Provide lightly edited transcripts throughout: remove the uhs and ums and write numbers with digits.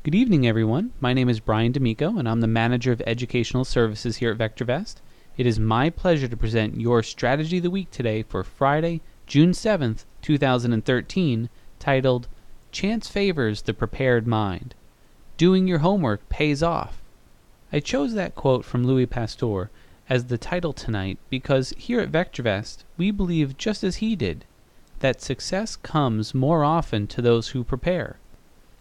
Good evening, everyone. My name is Brian D'Amico, and I'm the Manager of Educational Services here at VectorVest. It is my pleasure to present your Strategy of the Week today for Friday, June 7th, 2013, titled, Chance Favors the Prepared Mind. Doing your homework pays off. I chose that quote from Louis Pasteur as the title tonight because here at VectorVest, we believe just as he did, that success comes more often to those who prepare.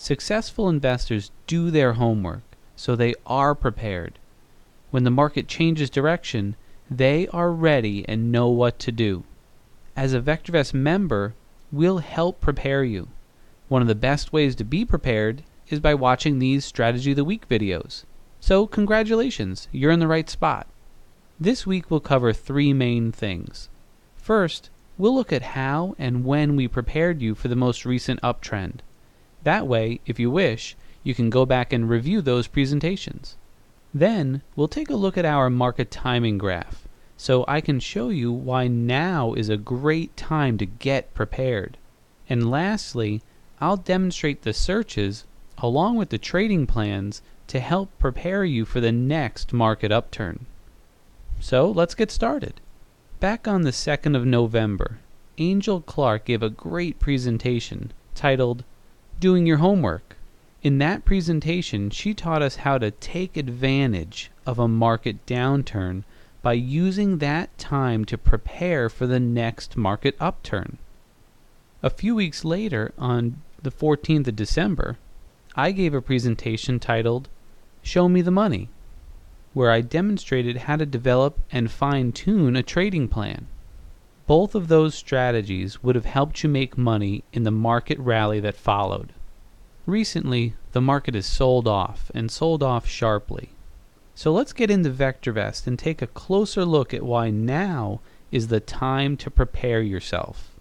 Successful investors do their homework, so they are prepared. When the market changes direction, they are ready and know what to do. As a VectorVest member, we'll help prepare you. One of the best ways to be prepared is by watching these Strategy of the Week videos. So congratulations, you're in the right spot. This week we'll cover three main things. First, we'll look at how and when we prepared you for the most recent uptrend. That way, if you wish, you can go back and review those presentations. Then, we'll take a look at our market timing graph, so I can show you why now is a great time to get prepared. And lastly, I'll demonstrate the searches along with the trading plans to help prepare you for the next market upturn. So, let's get started. Back on the 2nd of November, Angel Clark gave a great presentation titled Doing Your Homework. In that presentation, she taught us how to take advantage of a market downturn by using that time to prepare for the next market upturn. A few weeks later, on the 14th of December, I gave a presentation titled Show Me the Money, where I demonstrated how to develop and fine-tune a trading plan. Both of those strategies would have helped you make money in the market rally that followed. Recently, the market has sold off, and sold off sharply. So let's get into VectorVest and take a closer look at why now is the time to prepare yourself.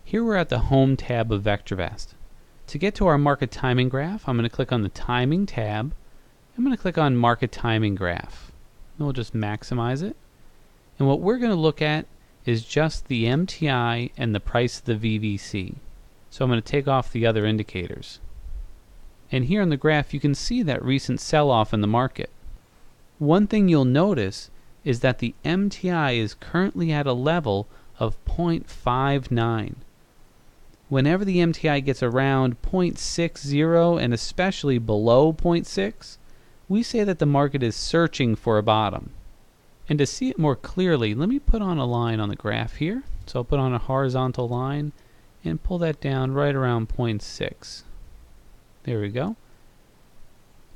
Here we're at the Home tab of VectorVest. To get to our market timing graph, I'm going to click on the Timing tab. I'm going to click on Market Timing Graph. And we'll just maximize it. And what we're going to look at is just the MTI and the price of the VVC. So I'm going to take off the other indicators. And here on the graph you can see that recent sell-off in the market. One thing you'll notice is that the MTI is currently at a level of 0.59. Whenever the MTI gets around 0.60 and especially below 0.6, we say that the market is searching for a bottom. And to see it more clearly, let me put on a line on the graph here. So I'll put on a horizontal line and pull that down right around 0.6. There we go.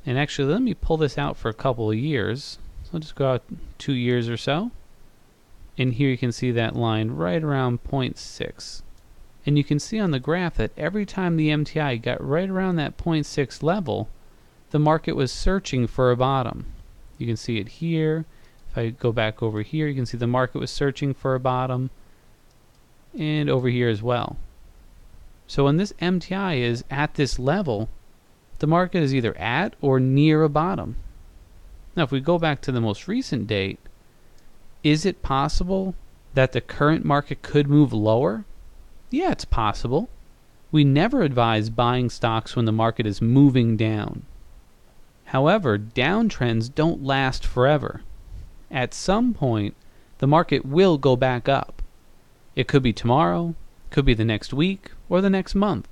And actually, let me pull this out for a couple of years. So I'll just go out 2 years or so. And here you can see that line right around 0.6. And you can see on the graph that every time the MTI got right around that 0.6 level, the market was searching for a bottom. You can see it here. If I go back over here, you can see the market was searching for a bottom. And over here as well. So when this MTI is at this level, the market is either at or near a bottom. Now if we go back to the most recent date, is it possible that the current market could move lower? Yeah, it's possible. We never advise buying stocks when the market is moving down. However, downtrends don't last forever. At some point, the market will go back up. It could be tomorrow, could be the next week, or the next month.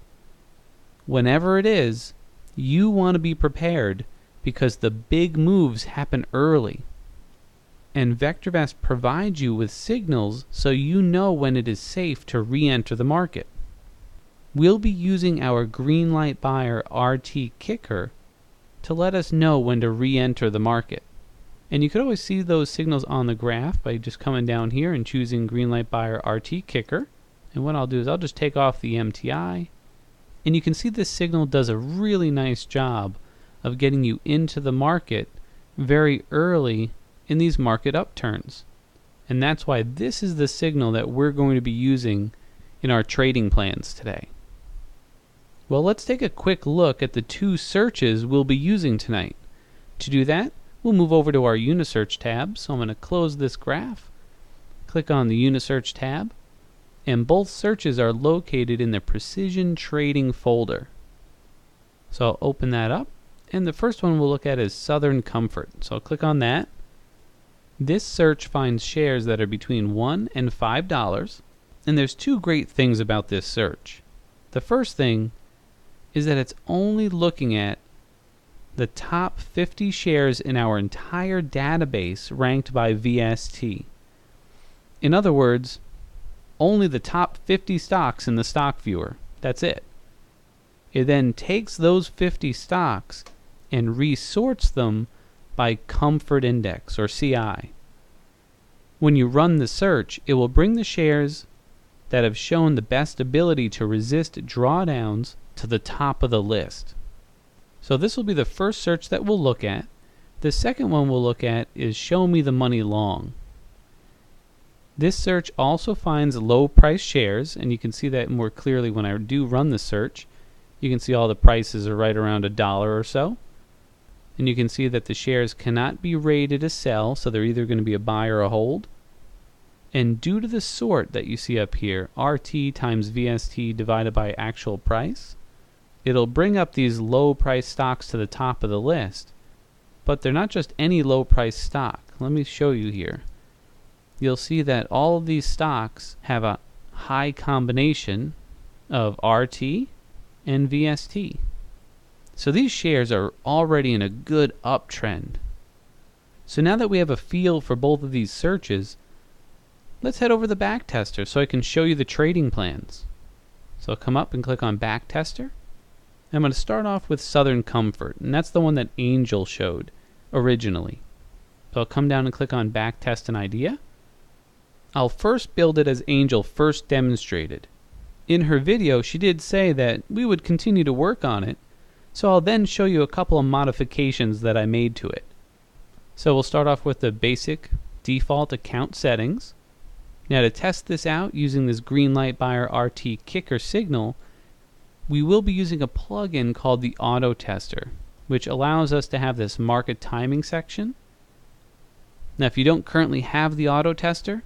Whenever it is, you want to be prepared because the big moves happen early. And VectorVest provides you with signals so you know when it is safe to re-enter the market. We'll be using our green light buyer RT kicker to let us know when to re-enter the market. And you could always see those signals on the graph by just coming down here and choosing green light buyer RT kicker. And what I'll do is I'll just take off the MTI. And you can see this signal does a really nice job of getting you into the market very early in these market upturns. And that's why this is the signal that we're going to be using in our trading plans today. Well, let's take a quick look at the two searches we'll be using tonight. To do that, we'll move over to our Unisearch tab. So I'm going to close this graph, click on the Unisearch tab, and both searches are located in the Precision Trading folder. So I'll open that up, and the first one we'll look at is Southern Comfort. So I'll click on that. This search finds shares that are between $1 and $5, and there's two great things about this search. The first thing is that it's only looking at the top 50 shares in our entire database ranked by VST. In other words, only the top 50 stocks in the stock viewer. That's it. It then takes those 50 stocks and resorts them by comfort index, or CI. When you run the search, it will bring the shares that have shown the best ability to resist drawdowns to the top of the list. So this will be the first search that we'll look at. The second one we'll look at is Show Me the Money Long. This search also finds low price shares, and you can see that more clearly when I do run the search. You can see all the prices are right around $1 or so. And you can see that the shares cannot be rated a sell, so they're either going to be a buy or a hold. And due to the sort that you see up here, RT times VST divided by actual price, it'll bring up these low price stocks to the top of the list. But they're not just any low price stock. Let me show you here. You'll see that all of these stocks have a high combination of RT and VST. So these shares are already in a good uptrend. So now that we have a feel for both of these searches, let's head over to the Backtester so I can show you the trading plans. So I'll come up and click on Backtester. I'm going to start off with Southern Comfort, and that's the one that Angel showed originally. So I'll come down and click on Backtest an Idea. I'll first build it as Angel first demonstrated. In her video, she did say that we would continue to work on it, so I'll then show you a couple of modifications that I made to it. So we'll start off with the basic default account settings. Now to test this out using this green light buyer RT kicker signal, we will be using a plugin called the Auto Tester, which allows us to have this market timing section. Now if you don't currently have the Auto Tester,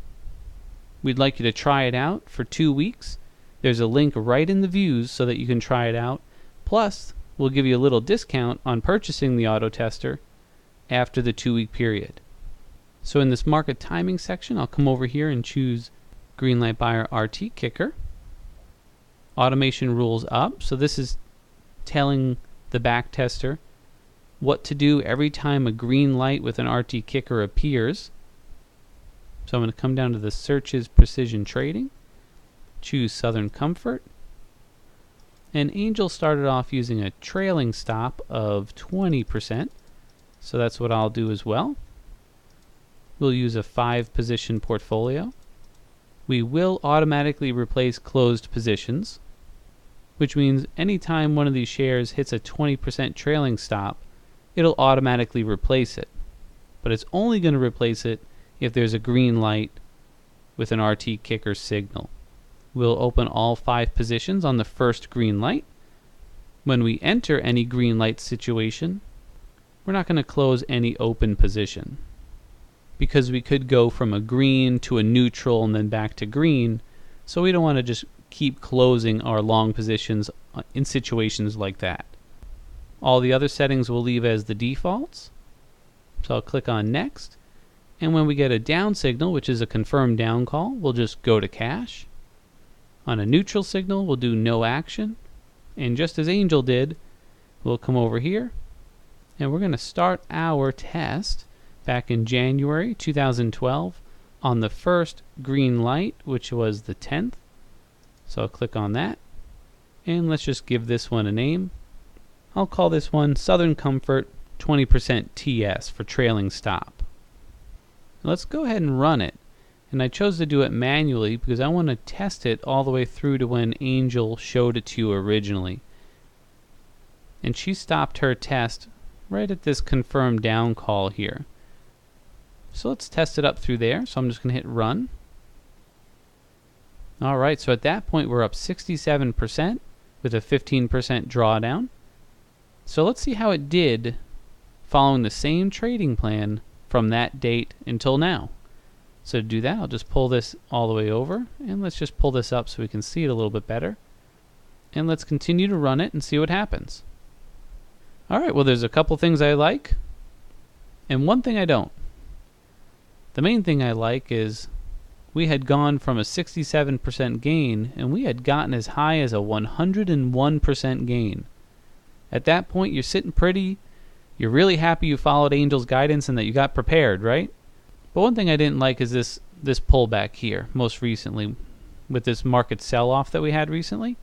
we'd like you to try it out for 2 weeks. There's a link right in the views so that you can try it out. Plus, we'll give you a little discount on purchasing the Auto Tester after the 2-week period. So in this market timing section, I'll come over here and choose green light buyer RT kicker. Automation rules up. So this is telling the Backtester what to do every time a green light with an RT kicker appears. So I'm going to come down to the searches precision trading, choose Southern Comfort, and Angel started off using a trailing stop of 20%, so that's what I'll do as well. We'll use a 5-position portfolio. We will automatically replace closed positions, which means anytime one of these shares hits a 20% trailing stop, it'll automatically replace it. But it's only going to replace it if there's a green light with an RT kicker signal. We'll open all 5 positions on the first green light. When we enter any green light situation, we're not going to close any open position, because we could go from a green to a neutral and then back to green, so we don't want to just keep closing our long positions in situations like that. All the other settings we'll leave as the defaults. So I'll click on Next, and when we get a down signal, which is a confirmed down call, we'll just go to cash. On a neutral signal, we'll do no action, and just as Angel did, we'll come over here and we're going to start our test back in January 2012 on the first green light, which was the 10th. So I'll click on that, and let's just give this one a name. I'll call this one Southern Comfort 20% TS for trailing stop. Let's go ahead and run it. And I chose to do it manually because I want to test it all the way through to when Angel showed it to you originally. And she stopped her test right at this confirmed down call here. So let's test it up through there. So I'm just going to hit run. Alright, so at that point we're up 67% with a 15% drawdown. So let's see how it did following the same trading plan from that date until now. So to do that, I'll just pull this all the way over, and let's just pull this up so we can see it a little bit better. And let's continue to run it and see what happens. Alright, well there's a couple things I like, and one thing I don't. The main thing I like is we had gone from a 67% gain, and we had gotten as high as a 101% gain. At that point, you're sitting pretty. You're really happy you followed Angel's guidance and that you got prepared, right? But one thing I didn't like is this pullback here, most recently, with this market sell-off that we had recently.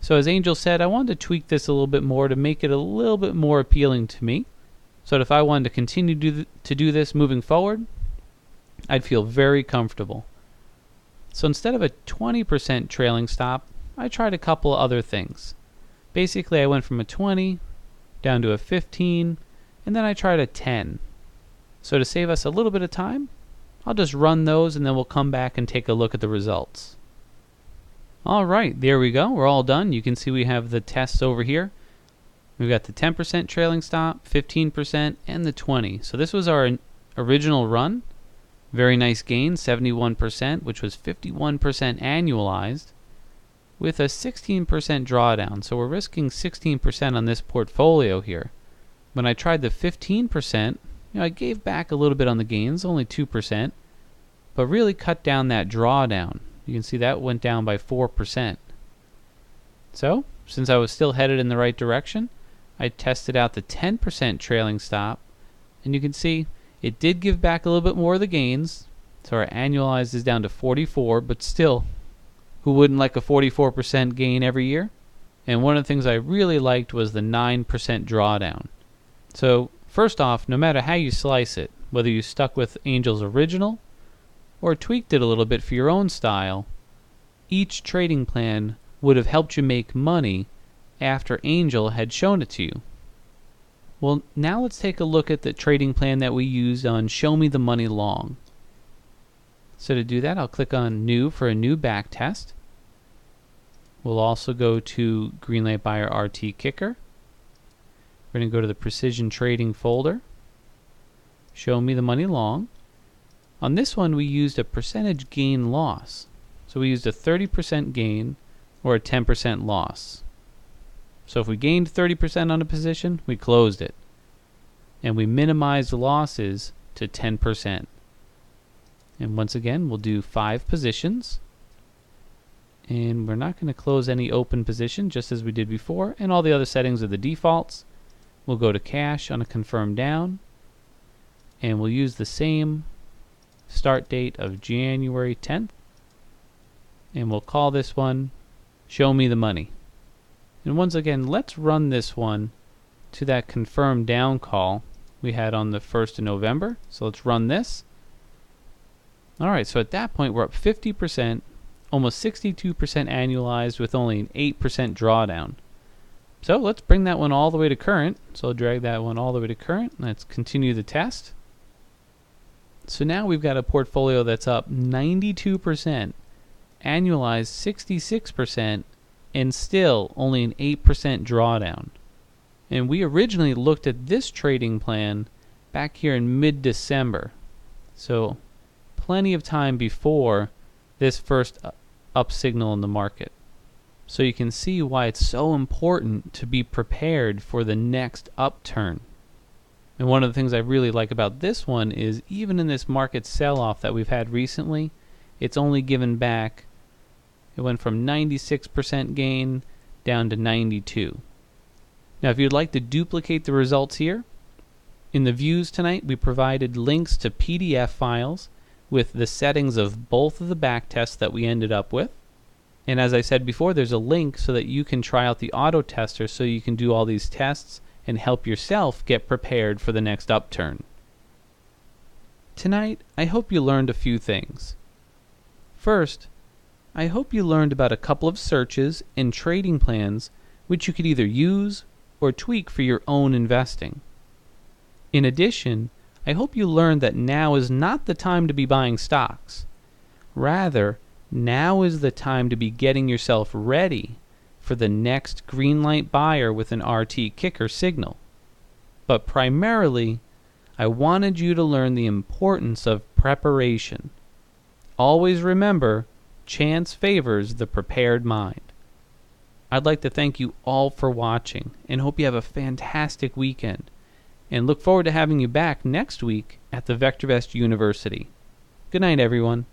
So as Angel said, I wanted to tweak this a little bit more to make it a little bit more appealing to me, so that if I wanted to continue to do this moving forward, I'd feel very comfortable. So instead of a 20% trailing stop, I tried a couple other things. Basically, I went from a 20 down to a 15, and then I tried a 10. So to save us a little bit of time, I'll just run those and then we'll come back and take a look at the results. Alright, there we go. We're all done. You can see we have the tests over here. We've got the 10% trailing stop, 15%, and the 20. So this was our original run. Very nice gain, 71%, which was 51% annualized, with a 16% drawdown. So we're risking 16% on this portfolio here. When I tried the 15%, I gave back a little bit on the gains, only 2%, but really cut down that drawdown. You can see that went down by 4%. So, since I was still headed in the right direction, I tested out the 10% trailing stop, and you can see it did give back a little bit more of the gains. So our annualized is down to 44, but still, who wouldn't like a 44% gain every year? And one of the things I really liked was the 9% drawdown. So first off, no matter how you slice it, whether you stuck with Angel's original or tweaked it a little bit for your own style, each trading plan would have helped you make money after Angel had shown it to you. Well, now let's take a look at the trading plan that we used on Show Me the Money Long. So to do that, I'll click on New for a new backtest. We'll also go to Greenlight Buyer RT Kicker. We're going to go to the Precision Trading folder, Show Me the Money Long. On this one, we used a percentage gain loss. So we used a 30% gain or a 10% loss. So if we gained 30% on a position, we closed it. And we minimized the losses to 10%. And once again, we'll do 5 positions. And we're not going to close any open position, just as we did before. And all the other settings are the defaults. We'll go to cash on a confirm down. And we'll use the same start date of January 10th. And we'll call this one Show Me the Money. And once again, let's run this one to that confirm down call we had on the 1st of November. So let's run this. Alright, so at that point we're up 50%, almost 62% annualized with only an 8% drawdown. So let's bring that one all the way to current. So I'll drag that one all the way to current. Let's continue the test. So now we've got a portfolio that's up 92%, annualized 66%, and still only an 8% drawdown. And we originally looked at this trading plan back here in mid-December. So plenty of time before this first up signal in the market. So you can see why it's so important to be prepared for the next upturn. And one of the things I really like about this one is even in this market sell-off that we've had recently, it's only given back. It went from 96% gain down to 92. Now if you'd like to duplicate the results here, in the views tonight we provided links to PDF files with the settings of both of the backtests that we ended up with. And as I said before, there's a link so that you can try out the auto tester so you can do all these tests and help yourself get prepared for the next upturn. Tonight, I hope you learned a few things. First, I hope you learned about a couple of searches and trading plans which you could either use or tweak for your own investing. In addition, I hope you learned that now is not the time to be buying stocks. Rather, now is the time to be getting yourself ready for the next green light buyer with an RT kicker signal. But primarily, I wanted you to learn the importance of preparation. Always remember, chance favors the prepared mind. I'd like to thank you all for watching and hope you have a fantastic weekend, and look forward to having you back next week at the VectorVest University. Good night, everyone.